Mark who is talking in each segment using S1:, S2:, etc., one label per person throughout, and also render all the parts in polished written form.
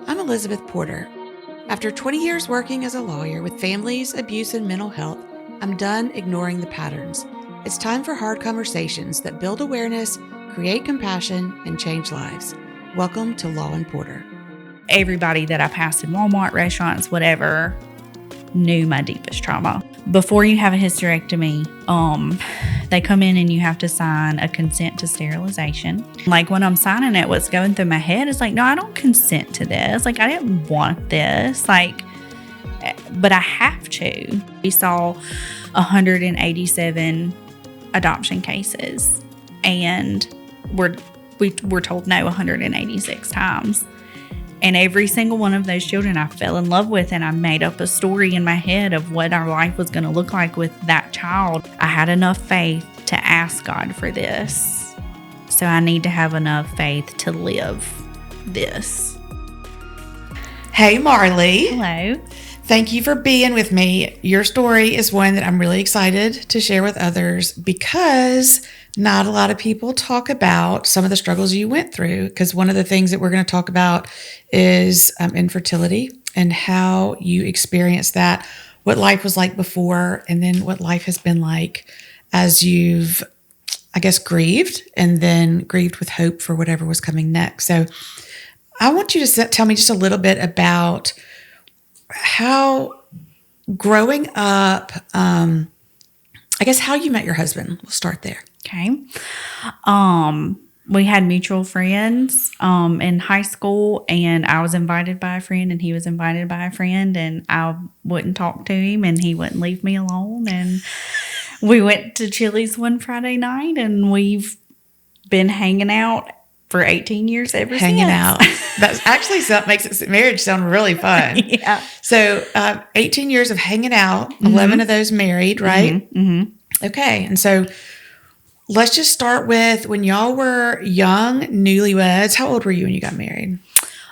S1: I'm Elizabeth Porter. After 20 years working as a lawyer with families, abuse, and mental health, I'm done ignoring the patterns. It's time for hard conversations that build awareness, create compassion, and change lives. Welcome to Law and Porter.
S2: Everybody that I passed in Walmart, restaurants, whatever, knew my deepest trauma. Before you have a hysterectomy, they come in and you have to sign a consent to sterilization. Like when I'm signing it, what's going through my head is like, no, I don't consent to this. Like I didn't want this. Like, but I have to. We saw 187 adoption cases, and we're told no 186 times. And every single one of those children I fell in love with, and I made up a story in my head of what our life was going to look like with that child. I had enough faith to ask God for this. So I need to have enough faith to live this.
S1: Hey, Marlee.
S2: Hello.
S1: Thank you for being with me. Your story is one that I'm really excited to share with others because not a lot of people talk about some of the struggles you went through. Because one of the things that we're going to talk about is infertility and how you experienced that, what life was like before, and then what life has been like as you've, I guess, grieved and then grieved with hope for whatever was coming next. So I want you to tell me just a little bit about how growing up, I guess how you met your husband. We'll start there.
S2: Okay. We had mutual friends in high school, and I was invited by a friend and he was invited by a friend, and I wouldn't talk to him and he wouldn't leave me alone. And we went to Chili's one Friday night, and we've been hanging out for 18 years ever since.
S1: Hanging out. That's actually makes marriage sound really fun.
S2: Yeah.
S1: So 18 years of hanging out, 11 of those married, right?
S2: Mm-hmm.
S1: Okay. And so let's just start with when y'all were young, newlyweds. How old were you when you got married?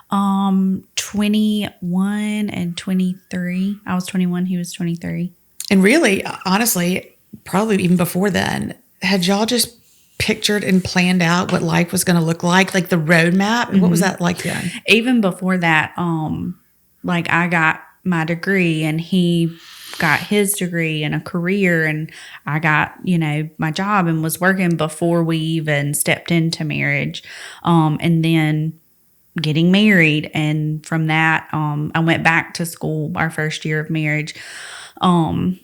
S2: 21 and 23. I was 21. He was 23.
S1: And really, honestly, probably even before then, had y'all just pictured and planned out what life was going to look like the roadmap? And what was that like then?
S2: Even before that, like I got my degree and he got his degree and a career, and I got, my job and was working before we even stepped into marriage. And then getting married. And from that, I went back to school our first year of marriage, to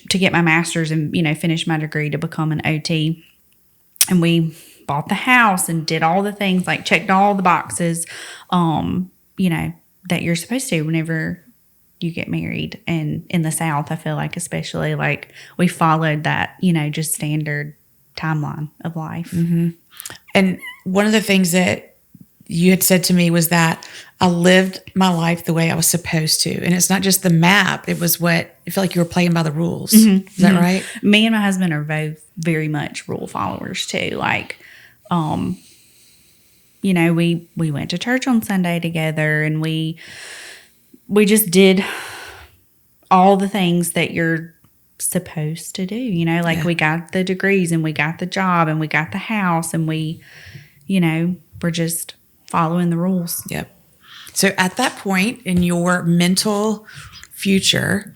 S2: get my master's and, finish my degree to become an OT. And we bought the house and did all the things, like checked all the boxes, that you're supposed to whenever you get married. And in the South, I feel like especially, like we followed that, just standard timeline of life.
S1: Mm-hmm. And one of the things that you had said to me was that I lived my life the way I was supposed to. And it's not just the map. It was I feel like you were playing by the rules.
S2: Mm-hmm.
S1: Is that right?
S2: Me and my husband are both very much rule followers too. Like, we went to church on Sunday together, and we just did all the things that you're supposed to do. We got the degrees and we got the job and we got the house, and we're just following the rules.
S1: Yep. So at that point in your mental future,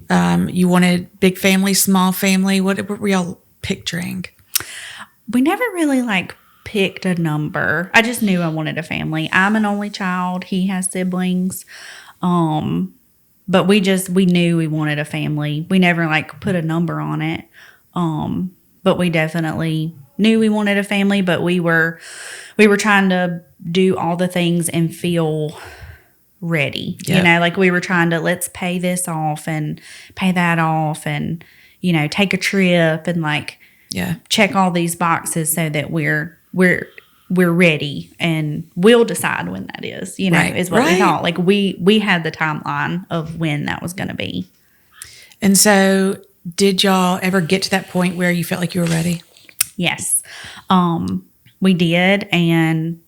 S1: you wanted big family, small family. What were y'all picturing?
S2: We never really picked a number. I just knew I wanted a family. I'm an only child. He has siblings. But we knew we wanted a family. We never put a number on it. But we definitely knew we wanted a family, but we were trying to do all the things and feel ready.
S1: Yep.
S2: We were trying to, let's pay this off and pay that off and, take a trip and check all these boxes so that we're ready, and we'll decide when that is,
S1: right.
S2: is what
S1: right.
S2: we thought. We had the timeline of when that was going to be.
S1: And so did y'all ever get to that point where you felt like you were ready?
S2: Yes. We did. And,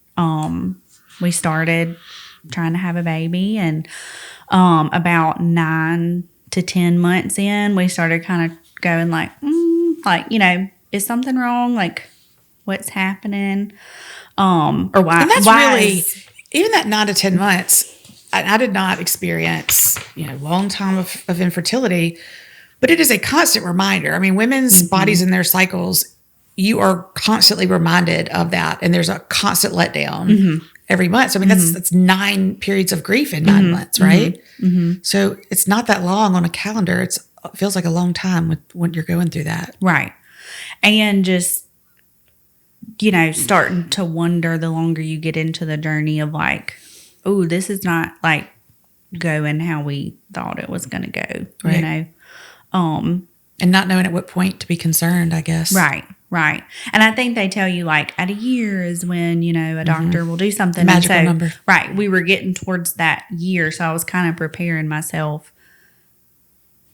S2: we started trying to have a baby, and, about 9 to 10 months in, we started kind of going is something wrong? What's happening? Or why?
S1: And that's
S2: why
S1: really even that 9 to 10 months, I did not experience, long time of infertility, but it is a constant reminder. I mean, women's bodies and their cycles, you are constantly reminded of that. And there's a constant letdown every month. So, I mean, that's 9 periods of grief in 9 months, right? So it's not that long on a calendar. It feels like a long time when you're going through that.
S2: Right. And just, starting to wonder the longer you get into the journey of like, oh, this is not like going how we thought it was going to go,
S1: Right. And not knowing at what point to be concerned, I guess.
S2: Right. And I think they tell you like at a year is when, a doctor will do something.
S1: Magical number.
S2: Right. We were getting towards that year. So I was kind of preparing myself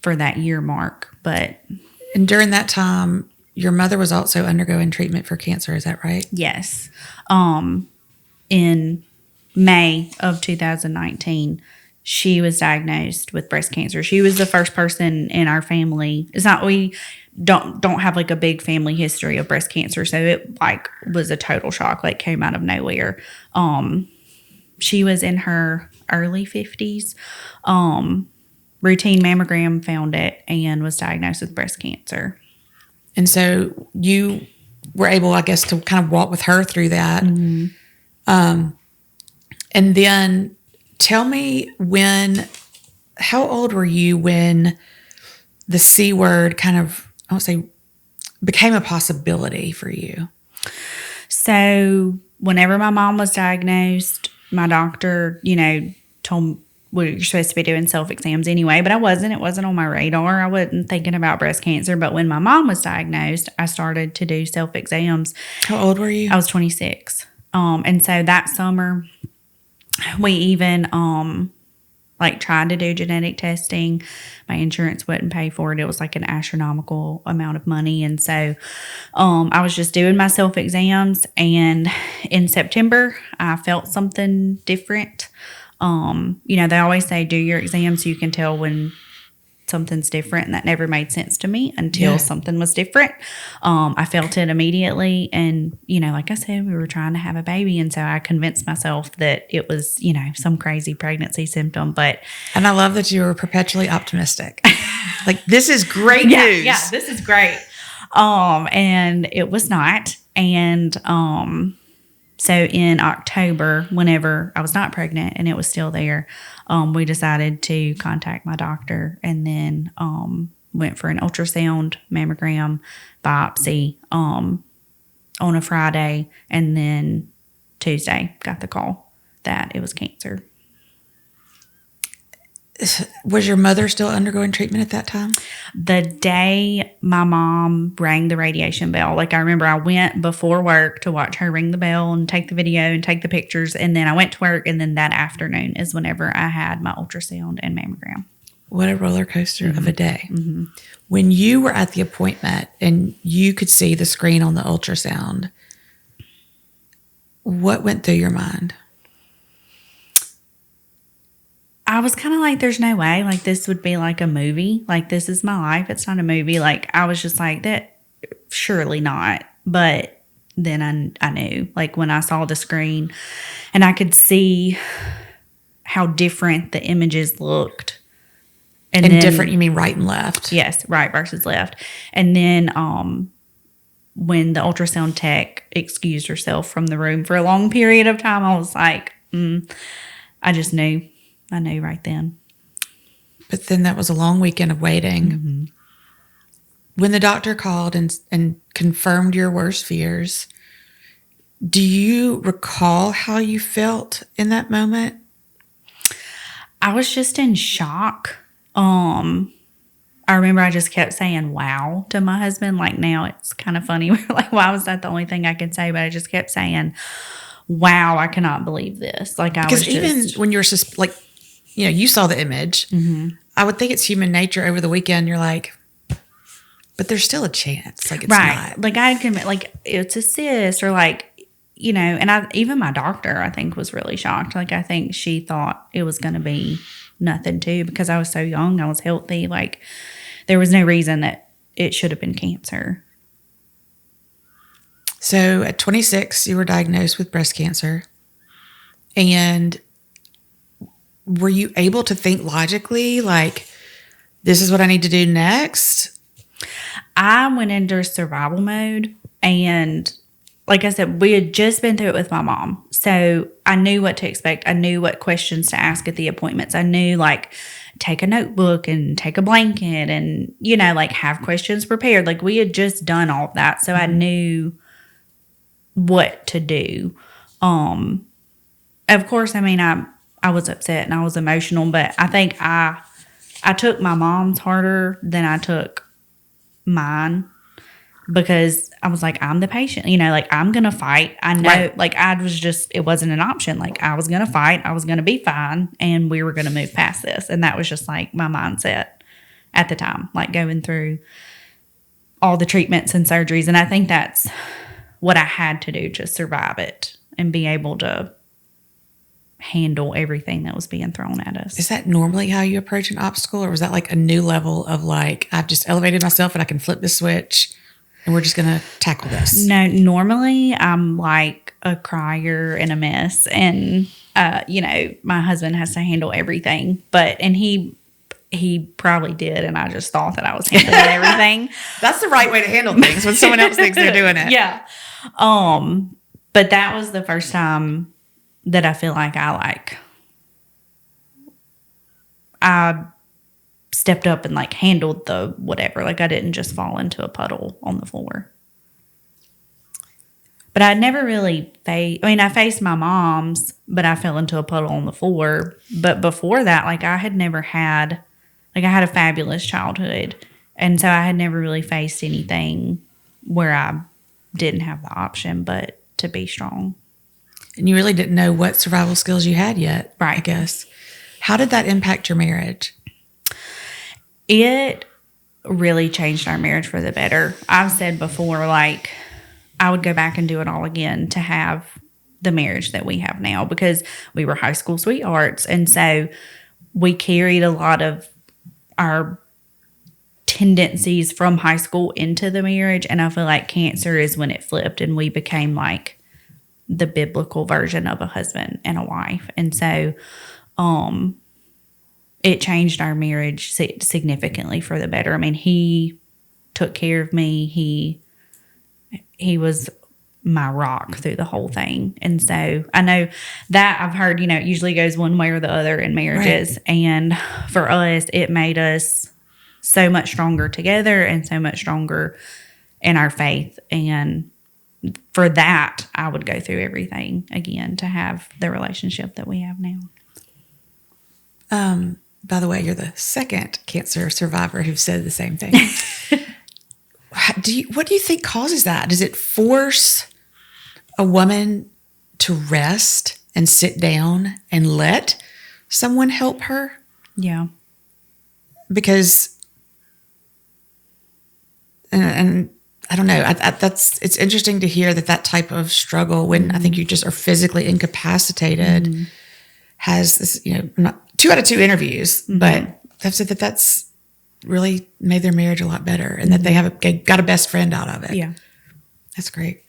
S2: for that year mark.
S1: And during that time, your mother was also undergoing treatment for cancer. Is that right?
S2: Yes. In May of 2019, she was diagnosed with breast cancer. She was the first person in our family. It's not, we don't have like a big family history of breast cancer. So it like was a total shock, like came out of nowhere. She was in her early 50s. Routine mammogram found it and was diagnosed with breast cancer.
S1: And so you were able, I guess, to kind of walk with her through that. And then tell me how old were you when the C word kind of, I won't say, became a possibility for you?
S2: So whenever my mom was diagnosed, my doctor, told well, you're supposed to be doing self-exams anyway, but I wasn't. It wasn't on my radar. I wasn't thinking about breast cancer. But when my mom was diagnosed, I started to do self-exams.
S1: How old were you?
S2: I was 26. And so that summer, we even tried to do genetic testing. My insurance wouldn't pay for it. It was like an astronomical amount of money. And so I was just doing my self-exams. And in September, I felt something different. They always say do your exams so you can tell when something's different, and that never made sense to me until something was different. I felt it immediately, and like I said, we were trying to have a baby, and so I convinced myself that it was some crazy pregnancy symptom.
S1: And I love that you were perpetually optimistic. Like, this is great news.
S2: Yeah, this is great. And it was not, and so in October, whenever I was not pregnant and it was still there, we decided to contact my doctor, and then went for an ultrasound, mammogram, biopsy on a Friday, and then Tuesday got the call that it was cancer.
S1: Was your mother still undergoing treatment at that time?
S2: The day my mom rang the radiation bell, like I remember I went before work to watch her ring the bell and take the video and take the pictures. And then I went to work, and then that afternoon is whenever I had my ultrasound and mammogram.
S1: What a roller coaster of a day. When you were at the appointment and you could see the screen on the ultrasound, what went through your mind?
S2: I was kind of like, there's no way, like, this would be like a movie. Like, this is my life. It's not a movie. Like, I was just like, that, surely not. But then I knew, like, when I saw the screen and I could see how different the images looked.
S1: And then, different, you mean right and left?
S2: Yes, right versus left. And then when the ultrasound tech excused herself from the room for a long period of time, I was like, I just knew. I knew right then.
S1: But then that was a long weekend of waiting. When the doctor called and confirmed your worst fears, do you recall how you felt in that moment?
S2: I was just in shock. I remember I just kept saying wow to my husband. Like, now it's kind of funny. We're like, why was that the only thing I could say? But I just kept saying, wow, I cannot believe this. Like,
S1: because even when you're like, you saw the image, I would think it's human nature over the weekend. You're like, but there's still a chance. Like, it's not.
S2: Like, I'd commit, like, it's a cyst, or like, and even my doctor, I think, was really shocked. Like, I think she thought it was going to be nothing too, because I was so young, I was healthy. Like, there was no reason that it should have been cancer.
S1: So at 26, you were diagnosed with breast cancer. And were you able to think logically, like, this is what I need to do next?
S2: I went into survival mode, and like I said, we had just been through it with my mom. So I knew what to expect. I knew what questions to ask at the appointments. I knew, like, take a notebook and take a blanket and, like, have questions prepared. Like, we had just done all of that. So I knew what to do. Of course, I mean, I was upset and I was emotional, but I think I took my mom's harder than I took mine, because I was like, I'm the patient, like, I'm going to fight. I know,
S1: Right.
S2: like, it wasn't an option. Like, I was going to fight. I was going to be fine. And we were going to move past this. And that was just like my mindset at the time, like going through all the treatments and surgeries. And I think that's what I had to do to survive it and be able to handle everything that was being thrown at us.
S1: Is that normally how you approach an obstacle, or was that like a new level of, like, I've just elevated myself and I can flip the switch and we're just going to tackle this?
S2: No, normally I'm like a crier and a mess, and my husband has to handle everything, and he probably did, and I just thought that I was handling everything.
S1: That's the right way to handle things when someone else thinks they're doing it.
S2: Yeah. But that was the first time that I feel like I stepped up and, like, handled the whatever. Like, I didn't just fall into a puddle on the floor. But I never really I faced my mom's, but I fell into a puddle on the floor. But before that, like, I had never had, like, I had a fabulous childhood. And so I had never really faced anything where I didn't have the option but to be strong.
S1: And you really didn't know what survival skills you had yet,
S2: Right.
S1: I guess. How did that impact your marriage?
S2: It really changed our marriage for the better. I've said before, like, I would go back and do it all again to have the marriage that we have now, because we were high school sweethearts. And so we carried a lot of our tendencies from high school into the marriage. And I feel like cancer is when it flipped and we became like the biblical version of a husband and a wife. And so it changed our marriage significantly for the better. I mean, he took care of me. He was my rock through the whole thing. And so I know that I've heard, it usually goes one way or the other in marriages. Right. And for us, it made us so much stronger together and so much stronger in our faith. And for that, I would go through everything again to have the relationship that we have now.
S1: By the way, you're the second cancer survivor who said the same thing. What do you think causes that? Does it force a woman to rest and sit down and let someone help her?
S2: Yeah.
S1: Because, and I don't know, it's interesting to hear that type of struggle when I think you just are physically incapacitated has this, not 2 out of 2 interviews, but they've said that's really made their marriage a lot better, and that they got a best friend out of it.
S2: Yeah.
S1: That's great.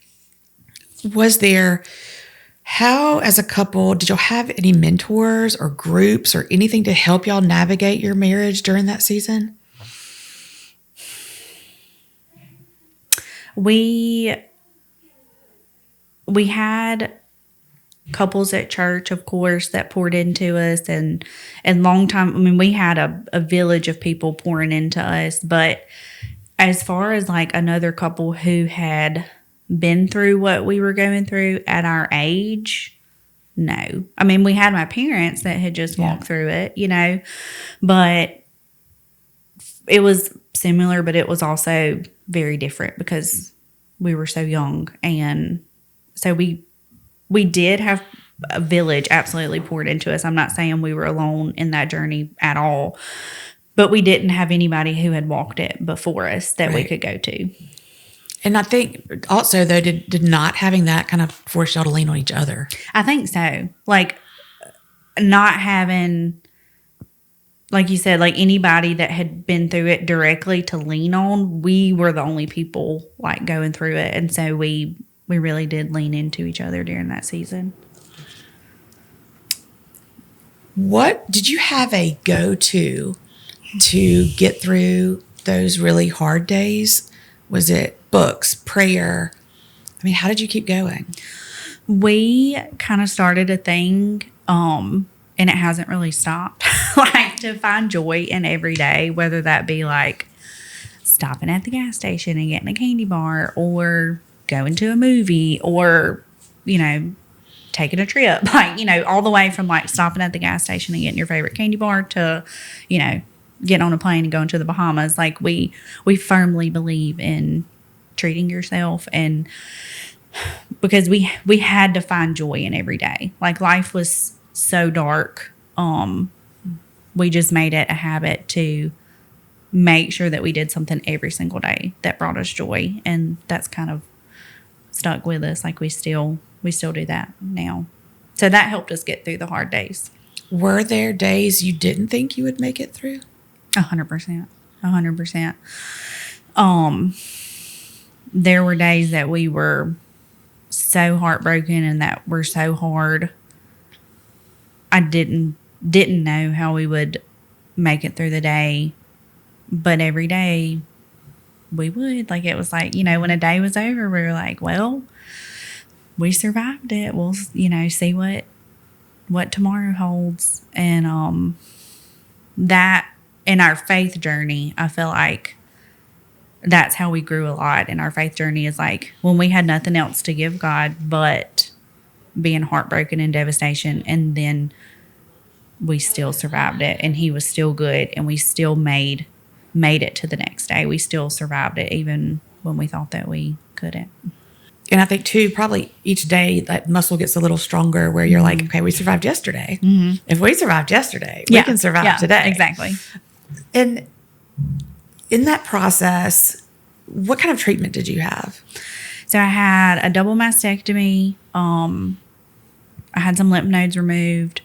S1: How, as a couple, did y'all have any mentors or groups or anything to help y'all navigate your marriage during that season?
S2: We had couples at church, of course, that poured into us, and long time. I mean, we had a village of people pouring into us. But as far as like another couple who had been through what we were going through at our age, no. I mean, we had my parents that had just walked through it, but it was similar, but it was also very different because we were so young. And so we did have a village absolutely poured into us. I'm not saying we were alone in that journey at all, but we didn't have anybody who had walked it before us that we could go to.
S1: And I think also, though, did not having that kind of force y'all to lean on each other?
S2: I think so. Like, not having, like you said, like anybody that had been through it directly to lean on, we were the only people like going through it. And so we really did lean into each other during that season.
S1: What did you have a go-to to get through those really hard days? Was it books, prayer? I mean, how did you keep going?
S2: We kind of started a thing, and it hasn't really stopped. Like, to find joy in every day, whether that be like stopping at the gas station and getting a candy bar, or going to a movie, or, taking a trip. Like, all the way from like stopping at the gas station and getting your favorite candy bar to, getting on a plane and going to the Bahamas. Like, we firmly believe in treating yourself, and because we had to find joy in every day. Like, life was so dark. We just made it a habit to make sure that we did something every single day that brought us joy, and that's kind of stuck with us. Like, we still do that now. So that helped us get through the hard days.
S1: Were there days you didn't think you would make it through?
S2: 100%. 100%. There were days that we were so heartbroken and that were so hard. I didn't know how we would make it through the day, but every day we would. Like, it was like, when a day was over, we were like, well, we survived it. We'll, see what tomorrow holds. And that in our faith journey, I feel like that's how we grew a lot in our faith journey, is like when we had nothing else to give God but being heartbroken and devastation, and then we still survived it, and he was still good, and we still made it to the next day. We still survived it even when we thought that we couldn't.
S1: And I think too, probably each day that muscle gets a little stronger, where you're like, okay, we survived yesterday.
S2: Mm-hmm.
S1: If we survived yesterday, we can survive today.
S2: Exactly.
S1: And in that process, what kind of treatment did you have?
S2: So I had a double mastectomy. I had some lymph nodes removed,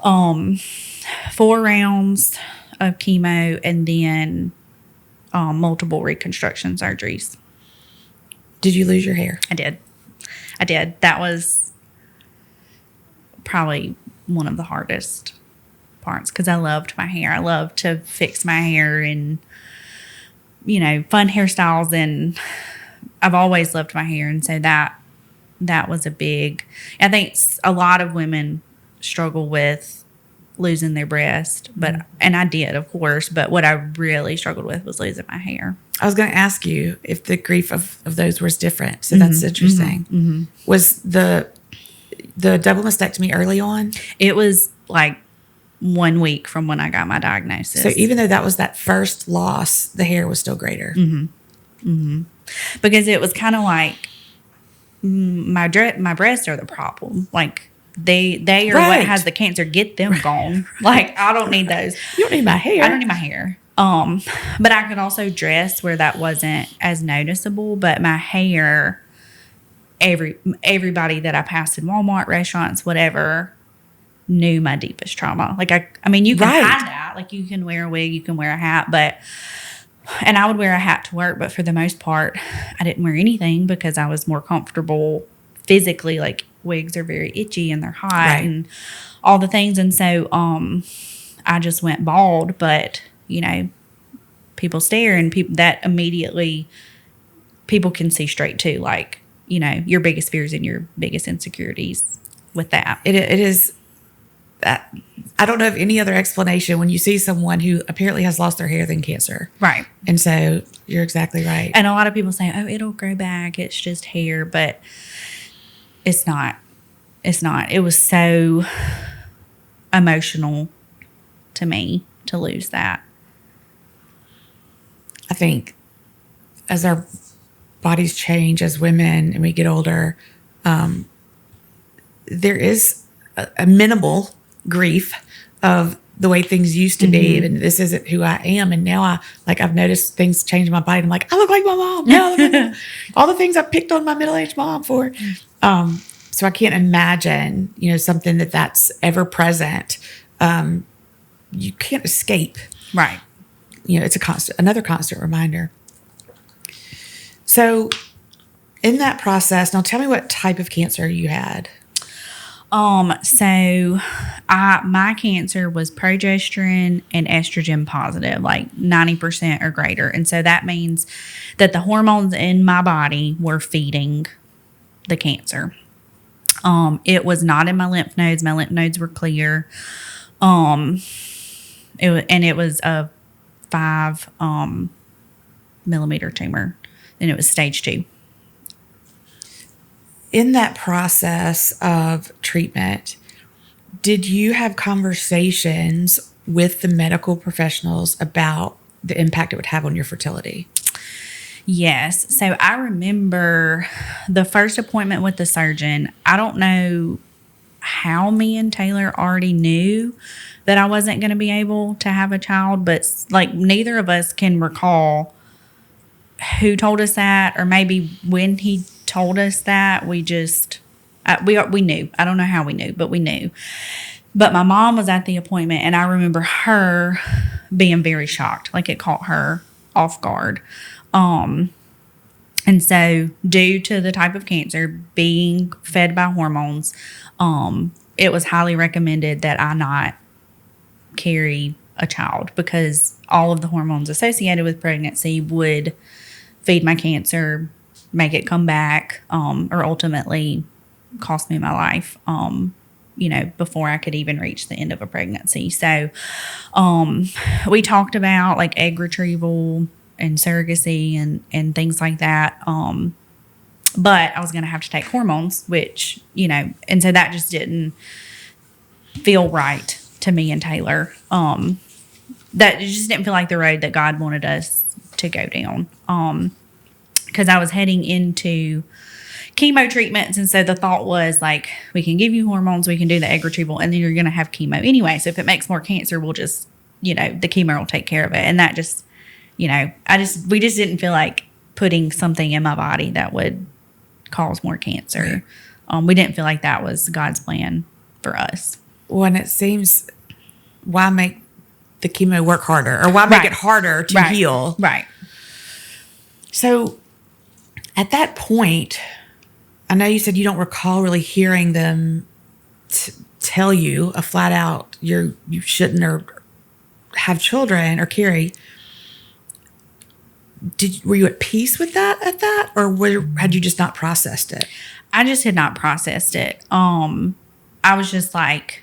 S2: 4 rounds of chemo, and then multiple reconstruction surgeries.
S1: Did you lose your hair?
S2: I did. That was probably one of the hardest parts, because I loved my hair. I loved to fix my hair and, fun hairstyles, and I've always loved my hair. And so that was a big, I think a lot of women struggle with losing their breast, and I did, of course, but what I really struggled with was losing my hair.
S1: I was going to ask you if the grief of those was different. So that's interesting.
S2: Mm-hmm.
S1: Was the double mastectomy early on?
S2: It was like 1 week from when I got my diagnosis.
S1: So even though that was that first loss, the hair was still greater.
S2: Mm-hmm. Mm-hmm. Because it was kind of like my breasts are the problem. Like, they are
S1: right.
S2: what has the cancer. Get them gone. Like, I don't need those.
S1: You don't need my hair.
S2: I don't need my hair. But I could also dress where that wasn't as noticeable. But my hair, everybody that I passed in Walmart, restaurants, whatever, knew my deepest trauma. Like, I mean, you can hide that. Like, you can wear a wig, you can wear a hat, and I would wear a hat to work, but for the most part, I didn't wear anything because I was more comfortable physically. Like, wigs are very itchy and they're hot and all the things. And so, I just went bald, but people stare, and that immediately people can see straight too. Like, your biggest fears and your biggest insecurities with that.
S1: It is. I don't know of any other explanation when you see someone who apparently has lost their hair than cancer.
S2: Right.
S1: And so you're exactly right.
S2: And a lot of people say, oh, it'll grow back. It's just hair. But it's not. It's not. It was so emotional to me to lose that.
S1: I think as our bodies change as women and we get older, there is a minimal grief of the way things used to be, and this isn't who I am. And now I've noticed things change in my body. I'm like, I look like my mom. Now I look like my mom. All the things I picked on my middle-aged mom for. So I can't imagine, something that's ever present. You can't escape.
S2: Right.
S1: It's another constant reminder. So in that process, now tell me what type of cancer you had.
S2: So My cancer was progesterone and estrogen positive, like 90% or greater. And so that means that the hormones in my body were feeding the cancer. It was not in my lymph nodes. My lymph nodes were clear. It was a 5 millimeter tumor, and it was stage 2.
S1: In that process of treatment, did you have conversations with the medical professionals about the impact it would have on your fertility?
S2: Yes. So I remember the first appointment with the surgeon. I don't know how me and Taylor already knew that I wasn't going to be able to have a child, but like neither of us can recall who told us that, or maybe when he told us that. We just we knew. I don't know how we knew, but we knew. But my mom was at the appointment, and I remember her being very shocked, like it caught her off guard. And so due to the type of cancer being fed by hormones, it was highly recommended that I not carry a child, because all of the hormones associated with pregnancy would feed my cancer, make it come back, or ultimately cost me my life, before I could even reach the end of a pregnancy. So we talked about like egg retrieval and surrogacy and things like that. But I was going to have to take hormones, which, and so that just didn't feel right to me and Taylor. That just didn't feel like the road that God wanted us to go down. Because I was heading into chemo treatments. And so the thought was like, we can give you hormones, we can do the egg retrieval, and then you're going to have chemo anyway. So if it makes more cancer, we'll just, the chemo will take care of it. And that just, we just didn't feel like putting something in my body that would cause more cancer. We didn't feel like that was God's plan for us.
S1: When it seems, why make the chemo work harder, or why make it harder to heal?
S2: Right.
S1: So at that point, I know you said you don't recall really hearing them tell you a flat out you shouldn't or have children or carry. Were you at peace with that at that, or had you just not processed it?
S2: I just had not processed it. I was just like,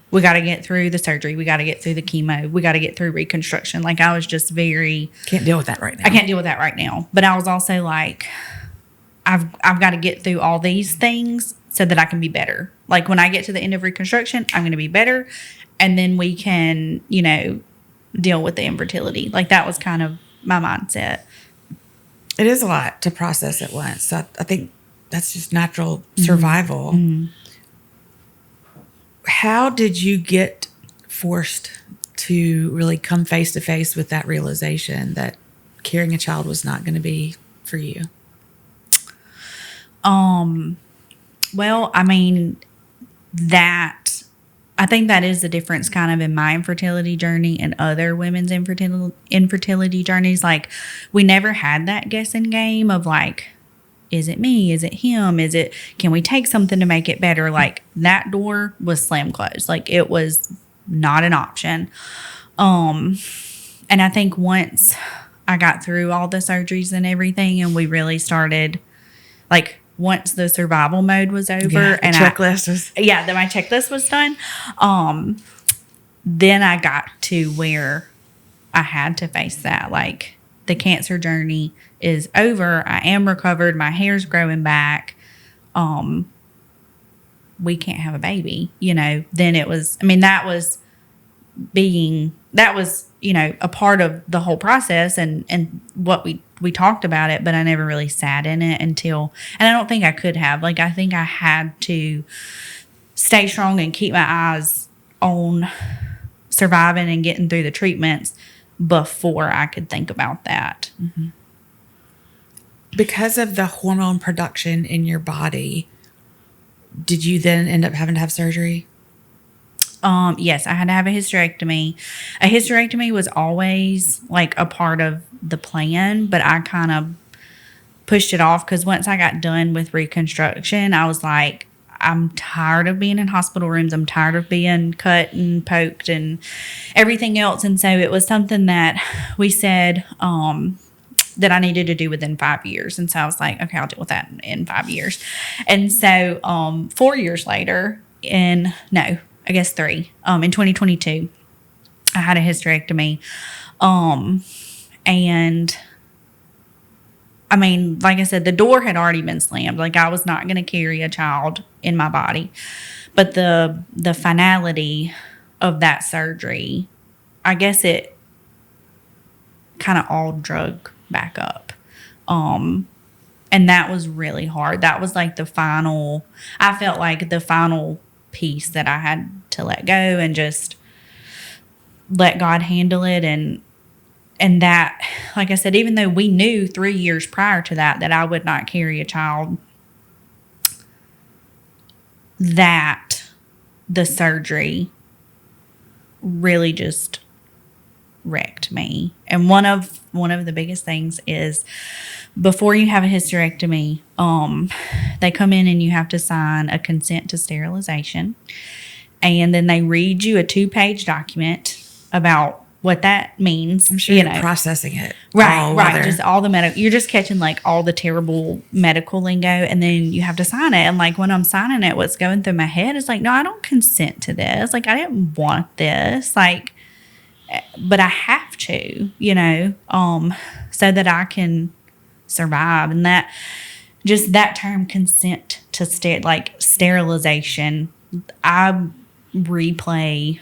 S2: we got to get through the surgery. We got to get through the chemo. We got to get through reconstruction. Like I was just can't deal with that right now. I can't deal with that right now. But I was also like, I've got to get through all these things so that I can be better. Like when I get to the end of reconstruction, I'm going to be better. And then we can, deal with the infertility. Like that was kind of my mindset.
S1: It is a lot to process at once. So I think that's just natural survival.
S2: Mm-hmm.
S1: How did you get forced to really come face to face with that realization that carrying a child was not going to be for you?
S2: Well, I mean, I think that is the difference kind of in my infertility journey and other women's infertility journeys. Like we never had that guessing game of like, is it me? Is it him? Can we take something to make it better? Like that door was slam closed. Like it was not an option. And I think once I got through all the surgeries and everything, and we really started, like once the survival mode was over, and
S1: my checklist
S2: was done. Then I got to where I had to face that. Like the cancer journey is over. I am recovered. My hair's growing back. We can't have a baby, then it was, that was a part of the whole process and what we talked about it, but I never really sat in it and I don't think I could have. Like, I think I had to stay strong and keep my eyes on surviving and getting through the treatments before I could think about that.
S1: Mm-hmm. Because of the hormone production in your body, did you then end up having to have surgery?
S2: Yes, I had to have a hysterectomy. A hysterectomy was always like a part of the plan, but I kind of pushed it off because once I got done with reconstruction, I was like, I'm tired of being in hospital rooms. I'm tired of being cut and poked and everything else. And so it was something that we said that I needed to do within 5 years. And so I was like, okay, I'll deal with that in 5 years. And so 4 years later, in 2022, I had a hysterectomy. And I mean, like I said, the door had already been slammed. Like, I was not going to carry a child in my body. But the finality of that surgery, I guess it kind of all drug back up. And that was really hard. That was like I felt like the final piece that I had to let go and just let God handle it. And that, like I said, even though we knew 3 years prior to that I would not carry a child, that the surgery really just wrecked me. And one of the biggest things is, before you have a hysterectomy, they come in and you have to sign a consent to sterilization. And then they read you a 2-page document about what that means.
S1: I'm sure you're processing it.
S2: Right. Just all the you're just catching like all the terrible medical lingo, and then you have to sign it. And like, when I'm signing it, what's going through my head is like, no, I don't consent to this. Like, I didn't want this. Like, but I have to, so that I can survive. And that term consent to sterilization, I replay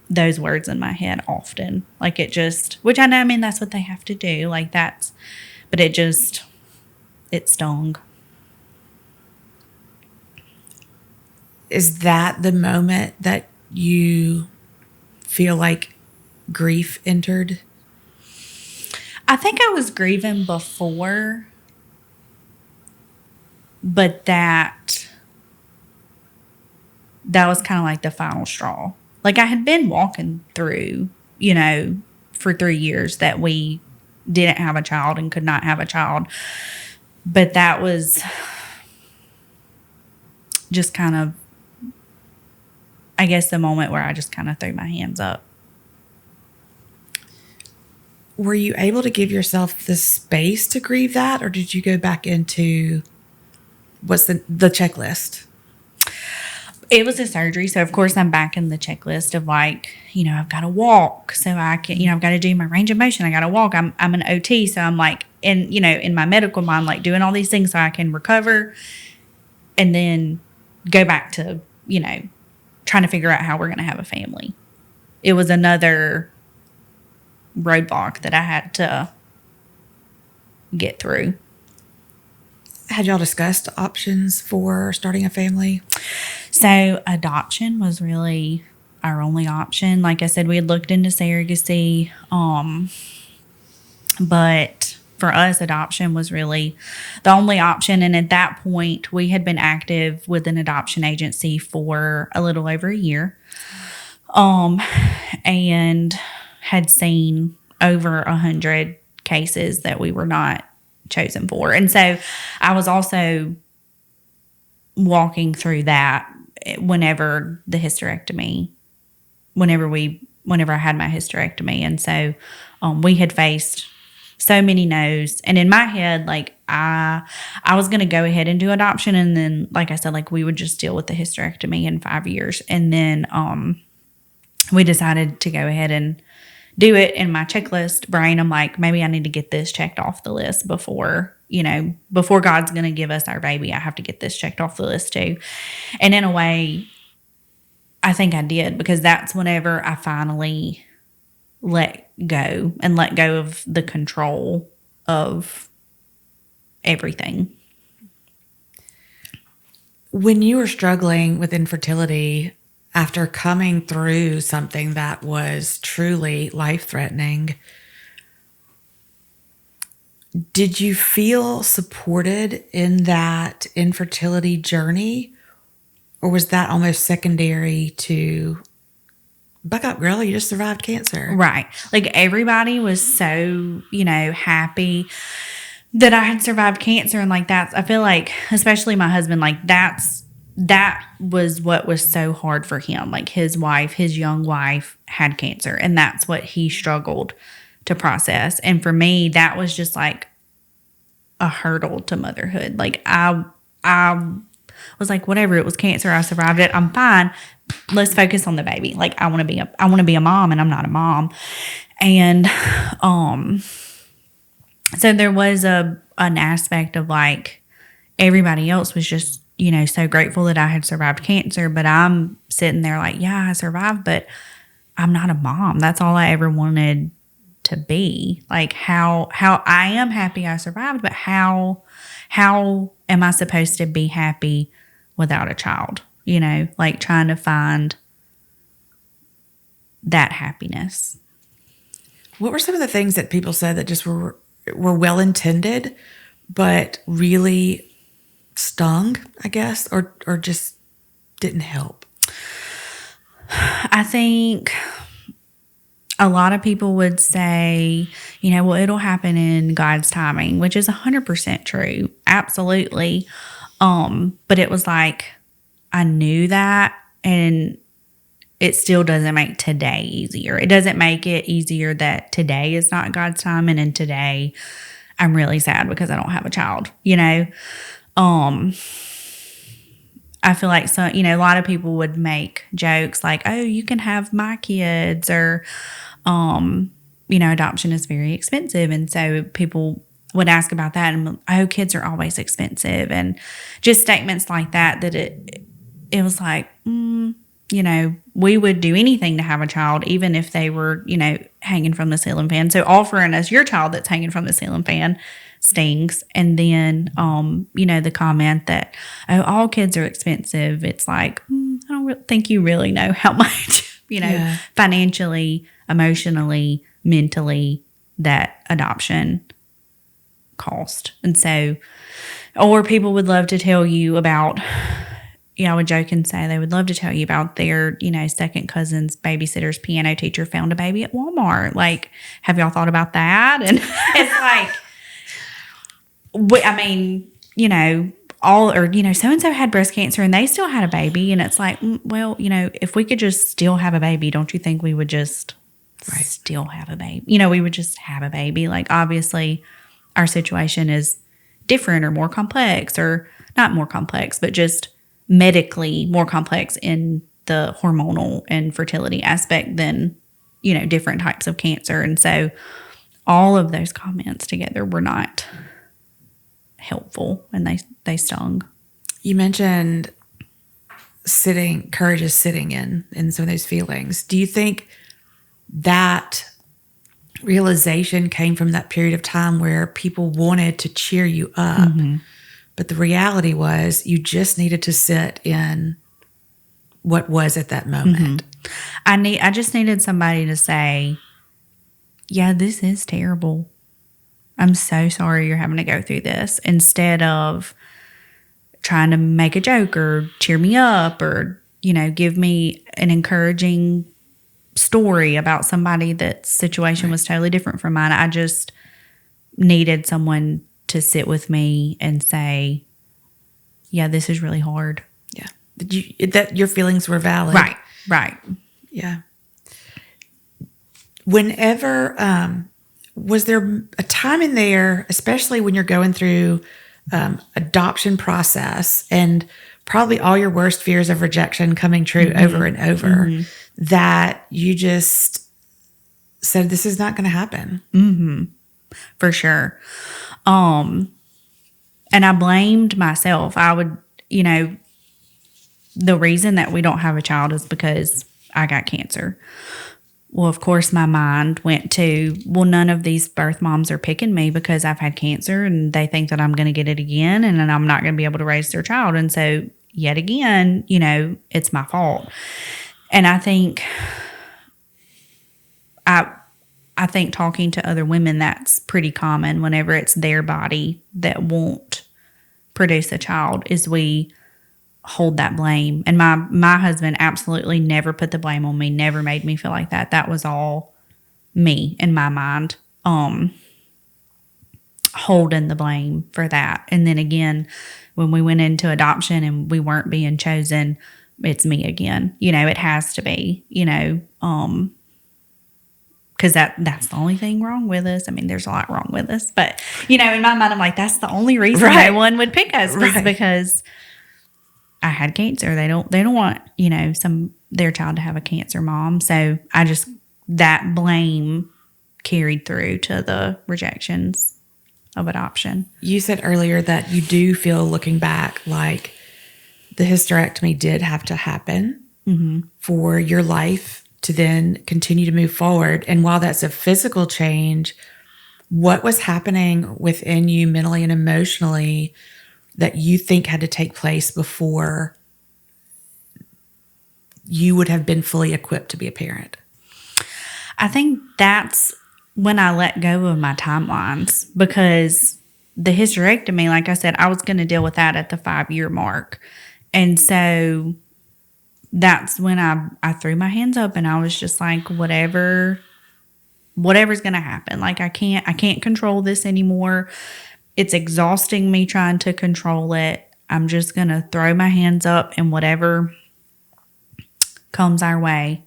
S2: those words in my head often. Like, it just, which I know, I mean, that's what they have to do. Like, but it stung.
S1: Is that the moment that you feel like grief entered?
S2: I think I was grieving before, but that was kind of like the final straw. Like, I had been walking through, for 3 years that we didn't have a child and could not have a child. But that was just kind of, I guess, the moment where I just kind of threw my hands up.
S1: Were you able to give yourself the space to grieve that, or did you go back into what's the checklist?
S2: It was a surgery, so of course I'm back in the checklist of like, I've got to walk, so I can, I've got to do my range of motion. I got to walk. I'm an OT, so I'm like, in my medical mind, like doing all these things so I can recover, and then go back to, trying to figure out how we're going to have a family. It was another roadblock that I had to get through.
S1: Had y'all discussed options for starting a family?
S2: So adoption was really our only option. Like I said, we had looked into surrogacy, but for us, adoption was really the only option. And at that point, we had been active with an adoption agency for a little over a year, and had seen over 100 cases that we were not chosen for. And so I was also walking through that whenever I had my hysterectomy. And so we had faced so many no's. And in my head, like, I was going to go ahead and do adoption. And then, like I said, like, we would just deal with the hysterectomy in 5 years. And then we decided to go ahead and do it. In my checklist brain, I'm like, maybe I need to get this checked off the list before God's going to give us our baby. I have to get this checked off the list too. And in a way, I think I did, because that's whenever I finally let go of the control of everything.
S1: When you were struggling with infertility, after coming through something that was truly life-threatening, did you feel supported in that infertility journey? Or was that almost secondary to, buck up, girl, you just survived cancer?
S2: Right. Like, everybody was so, happy that I had survived cancer. And like, I feel like, especially my husband, like, that's that was what was so hard for him. Like his young wife had cancer, and that's what he struggled to process. And for me, that was just like a hurdle to motherhood. Like I was like, whatever, it was cancer, I survived it, I'm fine. Let's focus on the baby. Like I want to be a mom, and I'm not a mom. And so there was an aspect of like everybody else was just, so grateful that I had survived cancer, but I'm sitting there like, yeah, I survived, but I'm not a mom. That's all I ever wanted to be. Like how I am happy I survived, but how am I supposed to be happy without a child? Like trying to find that happiness.
S1: What were some of the things that people said that just were well intended, but really stung, I guess, or just didn't help?
S2: I think a lot of people would say, well, it'll happen in God's timing, which is 100% true. Absolutely. But it was like, I knew that, and it still doesn't make today easier. It doesn't make it easier that today is not God's timing, and today I'm really sad because I don't have a child, I feel like a lot of people would make jokes like, oh, you can have my kids, or, adoption is very expensive. And so people would ask about that, and, oh, kids are always expensive, and just statements like that it was like, we would do anything to have a child, even if they were, hanging from the ceiling fan. So offering us your child that's hanging from the ceiling fan stings. And then, the comment that, oh, all kids are expensive. It's like, I don't think you really know how much, financially, emotionally, mentally, that adoption cost. And so, or people would love to tell you about, I would joke and say they would love to tell you about their, second cousin's babysitter's piano teacher found a baby at Walmart. Like, have y'all thought about that? And it's like, so-and-so had breast cancer and they still had a baby. And it's like, well, if we could just still have a baby, don't you think we would just still have a baby? We would just have a baby. Like, obviously, our situation is different or more complex, or not more complex, but just medically more complex in the hormonal and fertility aspect than, different types of cancer. And so all of those comments together were not helpful, and they stung.
S1: You mentioned courage is sitting in some of those feelings. Do you think that realization came from that period of time where people wanted to cheer you up, but the reality was you just needed to sit in what was at that moment?
S2: I just needed somebody to say, yeah, this is terrible. I'm so sorry you're having to go through this, instead of trying to make a joke or cheer me up, or, give me an encouraging story about somebody that situation was totally different from mine. I just needed someone to sit with me and say, yeah, this is really hard.
S1: Yeah. That your feelings were valid.
S2: Right.
S1: Yeah. Whenever, was there a time in there, especially when you're going through adoption process and probably all your worst fears of rejection coming true over and over, that you just said, this is not going to happen?
S2: For sure. And I blamed myself. I would, the reason that we don't have a child is because I got cancer. Well, of course, my mind went to, well, none of these birth moms are picking me because I've had cancer, and they think that I'm going to get it again, and then I'm not going to be able to raise their child. And so yet again, it's my fault. And I think talking to other women, that's pretty common whenever it's their body that won't produce a child, is we hold that blame. And my husband absolutely never put the blame on me, never made me feel like that. That was all me in my mind, holding the blame for that. And then again, when we went into adoption and we weren't being chosen, it's me again. It has to be, because that's the only thing wrong with us. I mean, there's a lot wrong with us, but in my mind, I'm like, that's the only reason no one would pick us was because I had cancer. They don't want their child to have a cancer mom. So that blame carried through to the rejections of adoption.
S1: You said earlier that you do feel, looking back, like the hysterectomy did have to happen for your life to then continue to move forward. And while that's a physical change, what was happening within you mentally and emotionally that you think had to take place before you would have been fully equipped to be a parent?
S2: I think that's when I let go of my timelines, because the hysterectomy, like I said, I was going to deal with that at the 5-year mark. And so that's when I threw my hands up and I was just like, whatever's going to happen. Like I can't control this anymore. It's exhausting me trying to control it. I'm just going to throw my hands up, and whatever comes our way.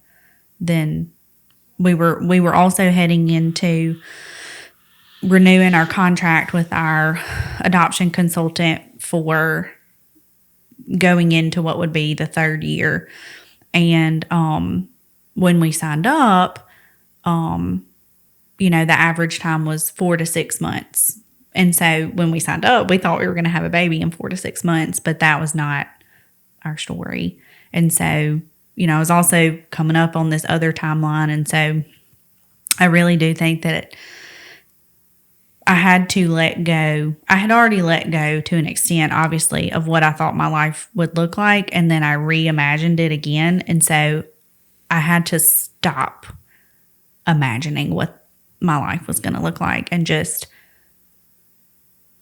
S2: Then we were also heading into renewing our contract with our adoption consultant for going into what would be the 3rd year. And when we signed up, the average time was 4 to 6 months. And so when we signed up, we thought we were going to have a baby in 4 to 6 months, but that was not our story. And so, I was also coming up on this other timeline. And so I really do think that I had to let go. I had already let go to an extent, obviously, of what I thought my life would look like. And then I reimagined it again. And so I had to stop imagining what my life was going to look like and just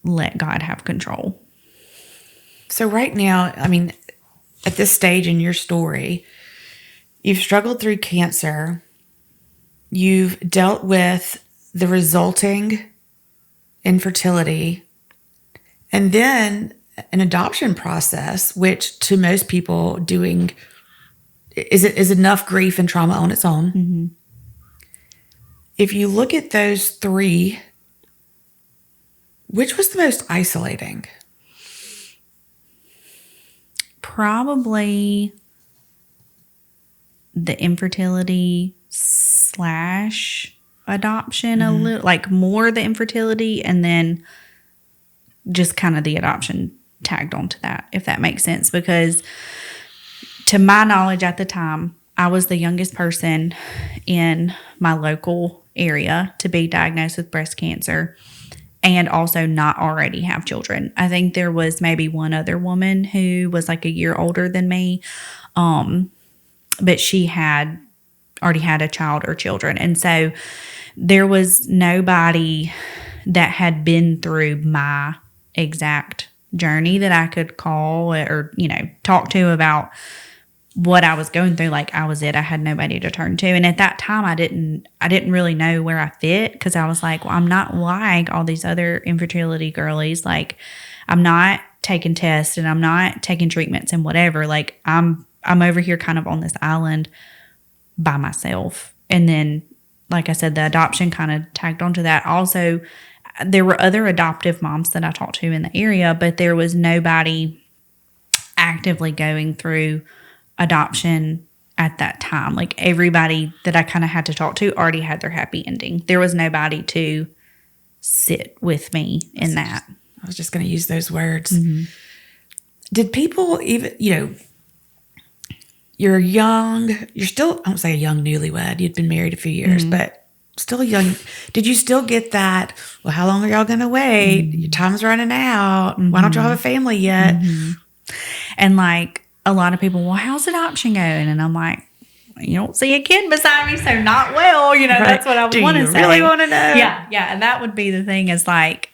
S2: let God have control.
S1: So right now, I mean, at this stage in your story, you've struggled through cancer. You've dealt with the resulting infertility, and then an adoption process, which to most people is enough grief and trauma on its own. Mm-hmm. If you look at those 3, which was the most isolating?
S2: Probably the infertility / adoption, a little, like more the infertility, and then just kind of the adoption tagged onto that, if that makes sense. Because to my knowledge at the time, I was the youngest person in my local area to be diagnosed with breast cancer and also not already have children. I think there was maybe one other woman who was like a year older than me, but she had already had a child or children. And so there was nobody that had been through my exact journey that I could call or, talk to about what I was going through. Like I was it. I had nobody to turn to. And at that time, I didn't really know where I fit, because I was like, well, I'm not like all these other infertility girlies. Like I'm not taking tests and I'm not taking treatments and whatever. Like I'm over here kind of on this island by myself. And then, like I said, the adoption kind of tagged onto that. Also, there were other adoptive moms that I talked to in the area, but there was nobody actively going through adoption at that time. Like everybody that I kind of had to talk to already had their happy ending. There was nobody to sit with me in that.
S1: I was just going to use those words. Mm-hmm. Did people even, you're still, I won't say a young newlywed. You'd been married a few years, but still young. Did you still get that, well, how long are y'all going to wait? Your time's running out. Why don't y'all have a family yet?
S2: And like a lot of people, well, how's adoption going? And I'm like, you don't see a kid beside me, so not well. Right. That's what I would want to say.
S1: Do you really want to know?
S2: Yeah. And that would be the thing is like,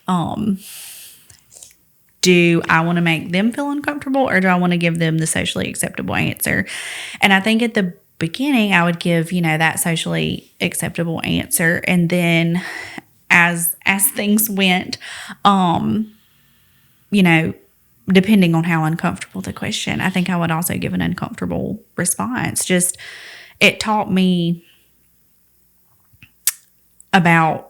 S2: do I want to make them feel uncomfortable, or do I want to give them the socially acceptable answer? And I think at the beginning, I would give, that socially acceptable answer. And then as things went, depending on how uncomfortable the question, I think I would also give an uncomfortable response. Just, it taught me about,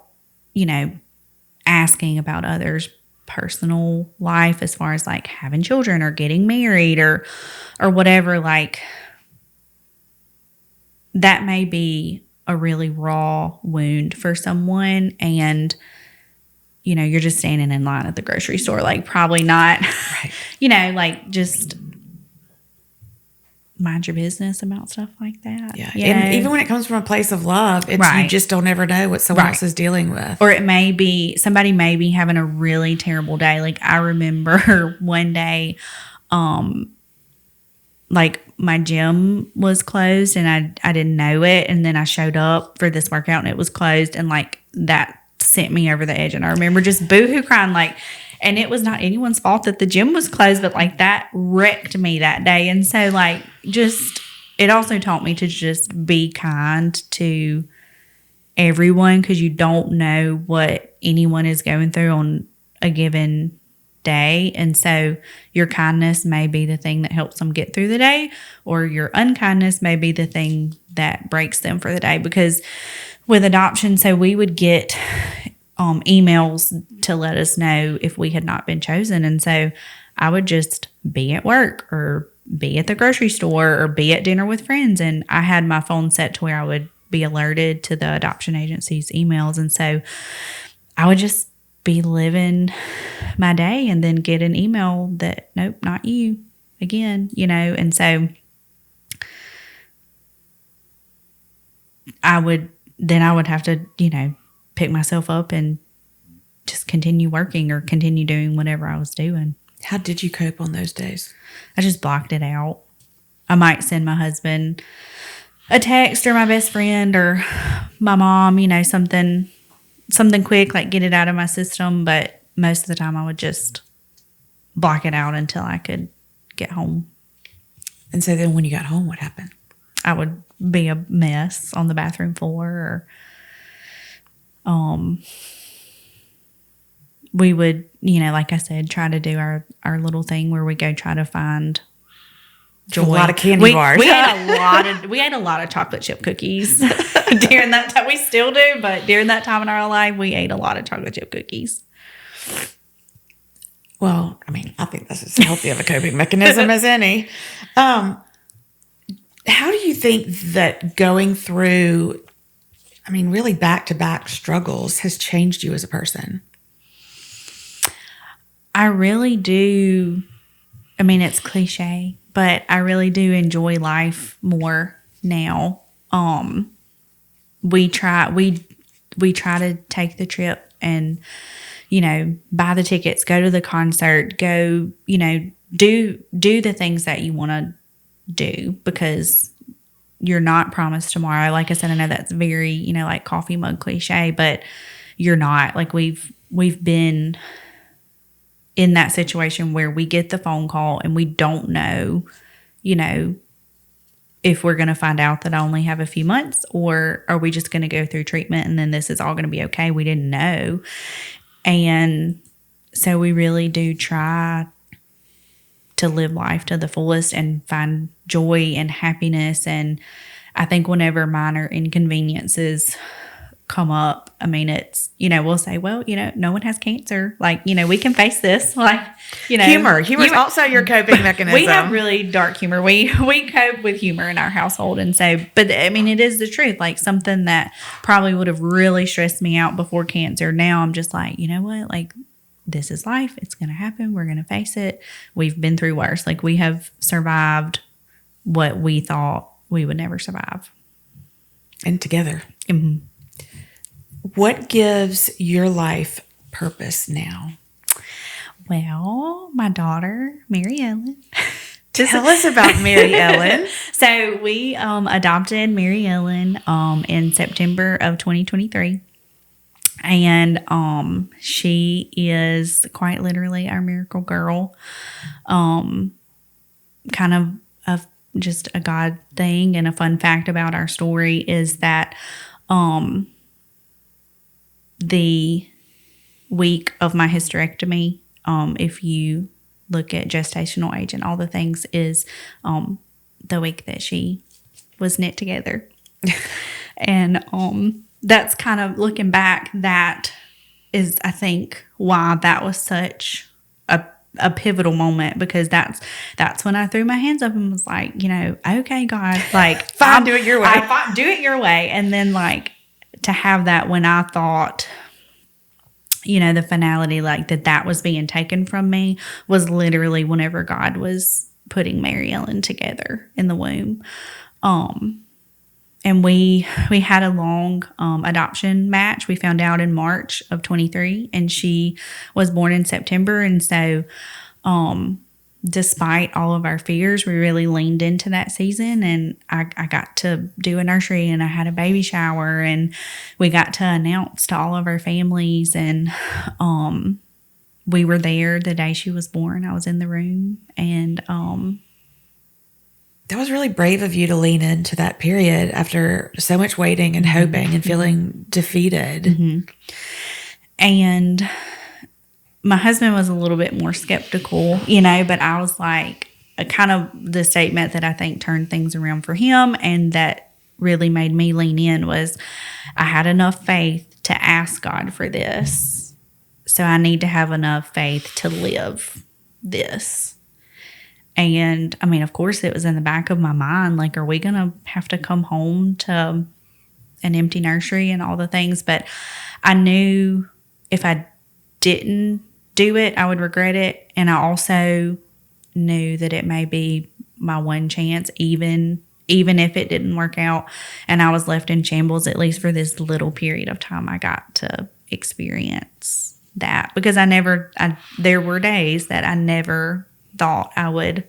S2: asking about others' personal life as far as like having children or getting married or whatever. Like, that may be a really raw wound for someone, and you're just standing in line at the grocery store, like probably not, right. Like just mind your business about stuff like that.
S1: Yeah. And even when it comes from a place of love, it's,
S2: right.
S1: You just don't ever know what someone else is dealing with.
S2: Or it may be, somebody may be having a really terrible day. Like I remember one day, like my gym was closed and I didn't know it. And then I showed up for this workout and it was closed, and like that sent me over the edge. And I remember just boohoo crying, like, and it was not anyone's fault that the gym was closed, but like that wrecked me that day. And so like, just, it also taught me to just be kind to everyone, because you don't know what anyone is going through on a given day. And so your kindness may be the thing that helps them get through the day, or your unkindness may be the thing that breaks them for the day. Because with adoption, so we would get emails to let us know if we had not been chosen. And so I would just be at work or be at the grocery store or be at dinner with friends. And I had my phone set to where I would be alerted to the adoption agency's emails. And so I would just be living my day and then get an email that, nope, not you again, And so I would have to, pick myself up and just continue working or continue doing whatever I was doing.
S1: How did you cope on those days?
S2: I just blocked it out. I might send my husband a text, or my best friend, or my mom, something quick, like get it out of my system. But most of the time I would just block it out until I could get home.
S1: And so then when you got home, what happened?
S2: I would be a mess on the bathroom floor, or we would, like I said, try to do our little thing where we go try to find joy.
S1: A lot of candy bars.
S2: We ate a lot of chocolate chip cookies during that time. We still do, but during that time in our life, we ate a lot of chocolate chip cookies.
S1: Well, I mean, I think that's as healthy of a coping mechanism as any. How do you think that going through, really back-to-back struggles has changed you as a person?
S2: I really do. It's cliche, but I really do enjoy life more now. We try to take the trip and, buy the tickets, go to the concert, go, do the things that you want to do, because you're not promised tomorrow. Like I said, I know that's very, like coffee mug cliche, but you're not. Like we've been in that situation where we get the phone call and we don't know, if we're going to find out that I only have a few months, or are we just going to go through treatment and then this is all going to be okay? We didn't know. And so we really do try to live life to the fullest and find joy and happiness. And I think whenever minor inconveniences come up, it's, we'll say, well, no one has cancer. Like, we can face this. Like,
S1: Humor is also your coping mechanism.
S2: We have really dark humor. We cope with humor in our household. And so, but it is the truth. Like something that probably would have really stressed me out before cancer. Now I'm just like, you know what? Like, this is life. It's going to happen. We're going to face it. We've been through worse. Like we have survived what we thought we would never survive.
S1: And together.
S2: Mm-hmm.
S1: What gives your life purpose now?
S2: Well, my daughter, Mary Ellen.
S1: Tell us about Mary Ellen.
S2: So we adopted Mary Ellen in September of 2023. And she is quite literally our miracle girl. Kind of just a God thing. And a fun fact about our story is that the week of my hysterectomy, if you look at gestational age and all the things, is the week that she was knit together. And that's kind of, looking back, that is, I think, why that was such a pivotal moment, because that's when I threw my hands up and was like, okay, God, like,
S1: fine, do it your way.
S2: Do it your way. And then, like, to have that when I thought, the finality, like, that was being taken from me, was literally whenever God was putting Mary Ellen together in the womb. And we had a long adoption match. We found out in March of 23, and she was born in September. And so, despite all of our fears, we really leaned into that season. And I got to do a nursery, and I had a baby shower, and we got to announce to all of our families. And we were there the day she was born. I was in the room, and
S1: that was really brave of you to lean into that period after so much waiting and hoping and feeling defeated.
S2: Mm-hmm. And my husband was a little bit more skeptical, but I was like, kind of the statement that I think turned things around for him, and that really made me lean in, was I had enough faith to ask God for this. So I need to have enough faith to live this. And I mean, of course, it was in the back of my mind, like, are we going to have to come home to an empty nursery and all the things? But I knew if I didn't do it, I would regret it. And I also knew that it may be my one chance, even if it didn't work out and I was left in shambles, at least for this little period of time I got to experience that. Because there were days that I never thought I would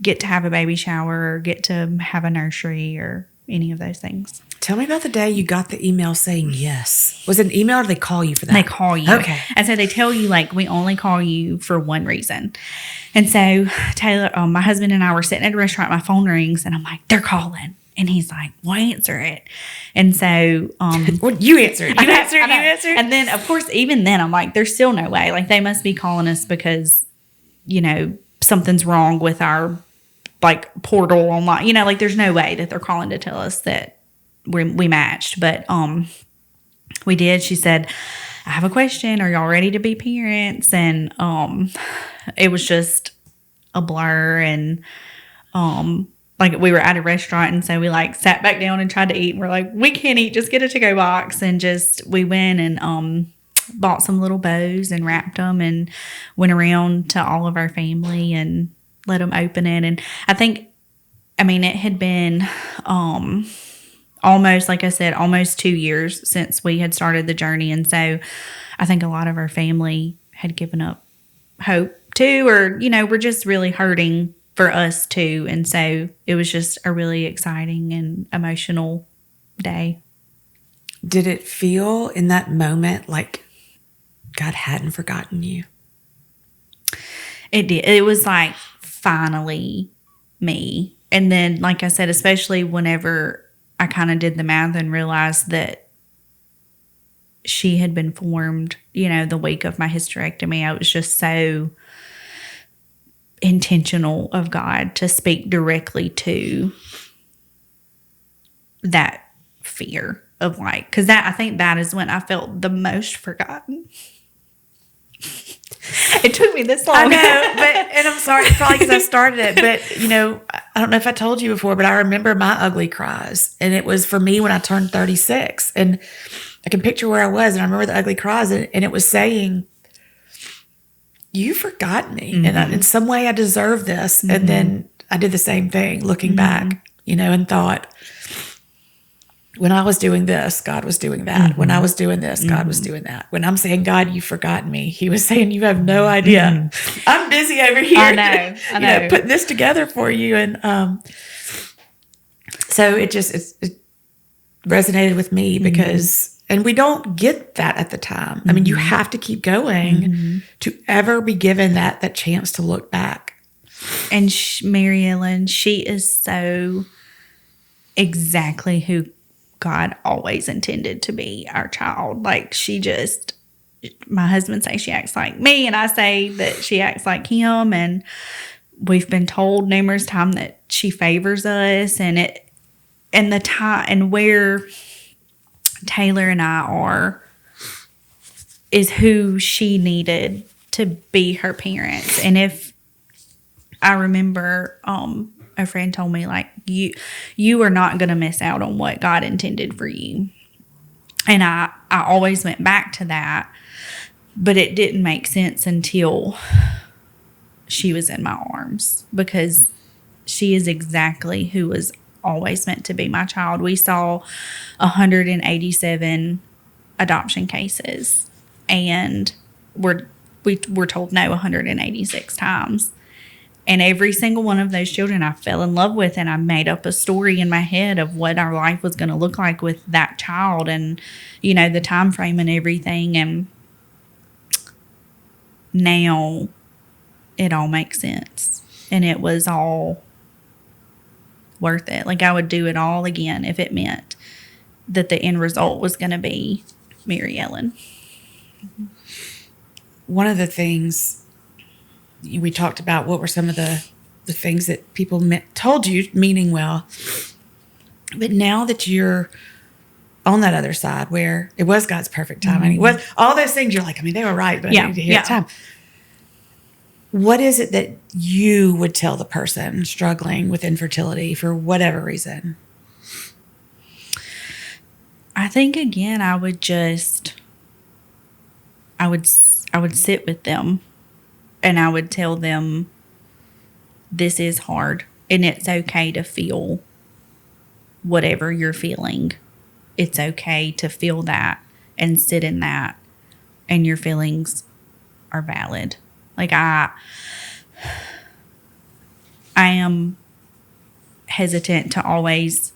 S2: get to have a baby shower or get to have a nursery or any of those things.
S1: Tell me about the day you got the email saying yes. Was it an email, or did they call you for that?
S2: They call you.
S1: Okay.
S2: And so they tell you, like, we only call you for one reason. And so Taylor, my husband and I were sitting at a restaurant, my phone rings, and I'm like, they're calling. And he's like, well, answer it. And so
S1: well, you answer it. You answer it.
S2: And then, of course, even then, I'm like, there's still no way. Like, they must be calling us because, something's wrong with our, like, portal online. Like, there's no way that they're calling to tell us that we matched. But we did. She said, I have a question. Are y'all ready to be parents? And it was just a blur. And like, we were at a restaurant, and so we, like, sat back down and tried to eat. And we're like, we can't eat. Just get a to-go box. And we went and bought some little bows and wrapped them and went around to all of our family and let them open it. And I think, it had been almost, like I said, almost 2 years since we had started the journey. And so I think a lot of our family had given up hope too, or, we're just really hurting for us too. And so it was just a really exciting and emotional day.
S1: Did it feel in that moment like God hadn't forgotten you?
S2: It did. It was like, finally me. And then, like I said, especially whenever I kind of did the math and realized that she had been formed, the week of my hysterectomy, I was just so intentional of God to speak directly to that fear of, like, because I think that is when I felt the most forgotten. It took me this long.
S1: I know, and I'm sorry, it's probably because I started it, but, I don't know if I told you before, but I remember my ugly cries, and it was for me when I turned 36, and I can picture where I was, and I remember the ugly cries, and it was saying, you forgot me, and in some way I deserve this, and then I did the same thing, looking back, and thought, when I was doing this, God was doing that. When I was doing this, God was doing that. When I'm saying, God, you forgot me, he was saying, you have no idea. I'm busy over here.
S2: I know.
S1: Putting this together for you. And so it resonated with me because, and we don't get that at the time. I mean, you have to keep going to ever be given that chance to look back.
S2: And Mary Ellen, she is so exactly who God always intended to be our child. Like, she just my husband says she acts like me, and I say that she acts like him. And we've been told numerous times that she favors us, and the time and where Taylor and I are is who she needed to be her parents. And if I remember, a friend told me, like, you are not going to miss out on what God intended for you. And I always went back to that, but it didn't make sense until she was in my arms, because she is exactly who was always meant to be my child. We saw 187 adoption cases, and we were told no 186 times. And every single one of those children I fell in love with, and I made up a story in my head of what our life was going to look like with that child, and, you know, the time frame and everything. And now it all makes sense. And it was all worth it. Like, I would do it all again if it meant that the end result was going to be Mary Ellen.
S1: One of the things we talked about, what were some of the things that people told you, meaning well, but now that you're on that other side where it was God's perfect timing, it was all those things, you're like, I mean, they were right, but I need to hear the time. What is it that you would tell the person struggling with infertility for whatever reason?
S2: I think, again, I would sit with them, and I would tell them this is hard, and it's okay to feel whatever you're feeling. It's okay to feel that and sit in that, and your feelings are valid. Like, I am hesitant to always,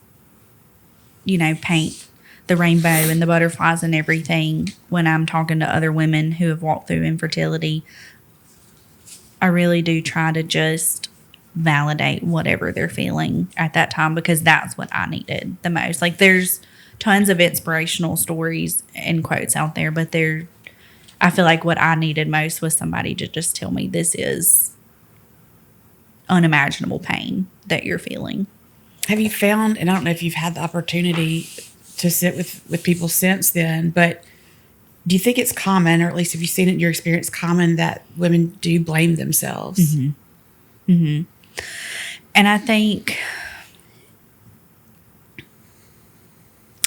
S2: you know, paint the rainbow and the butterflies and everything when I'm talking to other women who have walked through infertility. I really do try to just validate whatever they're feeling at that time, because that's what I needed the most. Like, there's tons of inspirational stories and quotes out there, but I feel like what I needed most was somebody to just tell me, this is unimaginable pain that you're feeling.
S1: Have you found, and I don't know if you've had the opportunity to sit with people since then, but do you think it's common, or at least have you seen it in your experience, common that women do blame themselves?
S2: Mm-hmm. Mm-hmm. And I think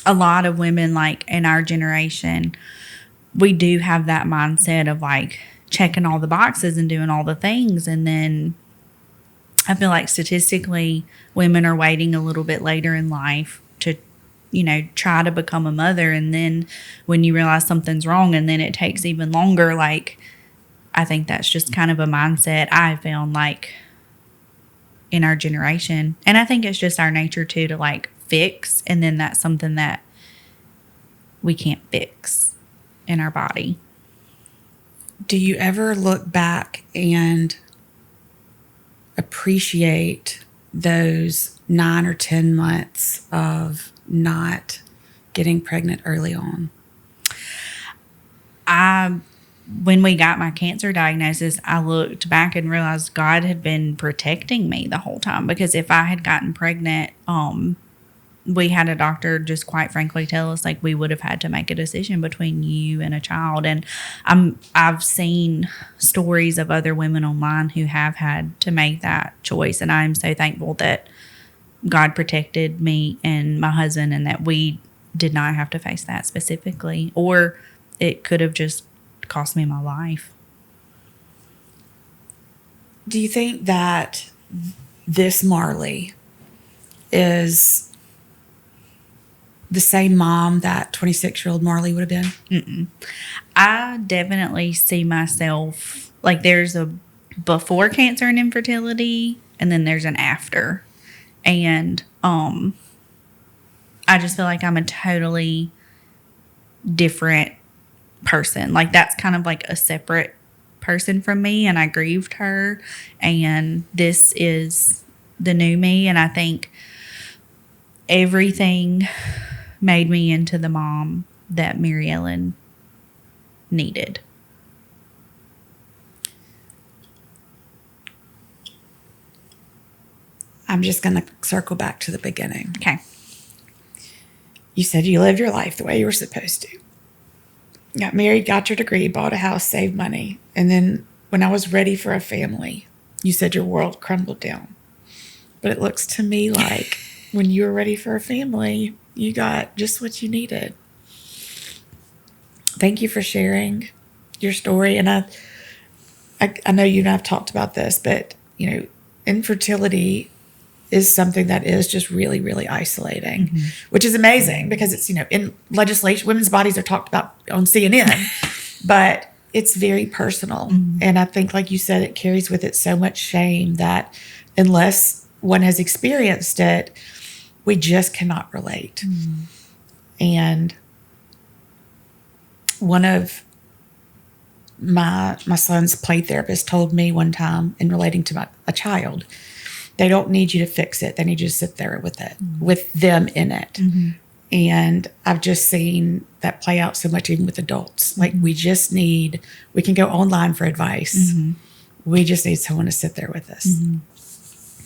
S2: a lot of women, like in our generation, we do have that mindset of like checking all the boxes and doing all the things. And then I feel like statistically women are waiting a little bit later in life to, you know, try to become a mother. And then when you realize something's wrong, and then it takes even longer, like, I think that's just kind of a mindset I found, like, in our generation. And I think it's just our nature too, to like fix. And then that's something that we can't fix in our body.
S1: Do you ever look back and appreciate those 9 or 10 months of not getting pregnant early on?
S2: When we got my cancer diagnosis, I looked back and realized God had been protecting me the whole time, because if I had gotten pregnant, we had a doctor just quite frankly tell us, like, we would have had to make a decision between you and a child. And I've seen stories of other women online who have had to make that choice. And I'm so thankful that God protected me and my husband, and that we did not have to face that specifically, or it could have just cost me my life.
S1: Do you think that this Marlee is the same mom that 26-year-old Marlee would have been?
S2: Mm-mm. I definitely see myself, like, there's a before cancer and infertility, and then there's an after. And I just feel like I'm a totally different person. Like, that's kind of like a separate person from me, and I grieved her, and this is the new me. And I think everything made me into the mom that Mary Ellen needed.
S1: I'm just going to circle back to the beginning.
S2: Okay.
S1: You said you lived your life the way you were supposed to. Got married, got your degree, bought a house, saved money. And then when I was ready for a family, you said your world crumbled down. But it looks to me like when you were ready for a family, you got just what you needed. Thank you for sharing your story. And I know you and I have talked about this, but, infertility is something that is just really, really isolating, which is amazing because it's, in legislation, women's bodies are talked about on CNN, but it's very personal. And I think, like you said, it carries with it so much shame that unless one has experienced it, we just cannot relate. And one of my son's play therapist told me one time in relating to a child, they don't need you to fix it. They need you to sit there with it, with them in it. And I've just seen that play out so much even with adults. Like we can go online for advice. We just need someone to sit there with us.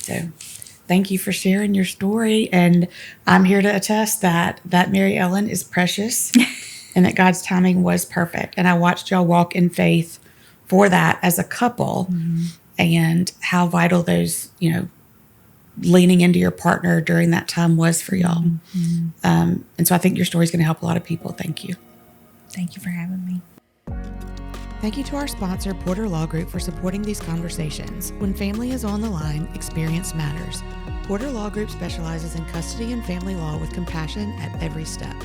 S1: So thank you for sharing your story. And I'm here to attest that Mary Ellen is precious and that God's timing was perfect. And I watched y'all walk in faith for that as a couple and how vital those, leaning into your partner during that time was for y'all. And so I think your story is going to help a lot of people. Thank you.
S2: Thank you for having me.
S1: Thank you to our sponsor, Porter Law Group, for supporting these conversations. When family is on the line, experience matters. Porter Law Group specializes in custody and family law with compassion at every step.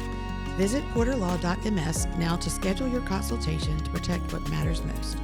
S1: Visit porterlaw.ms now to schedule your consultation to protect what matters most.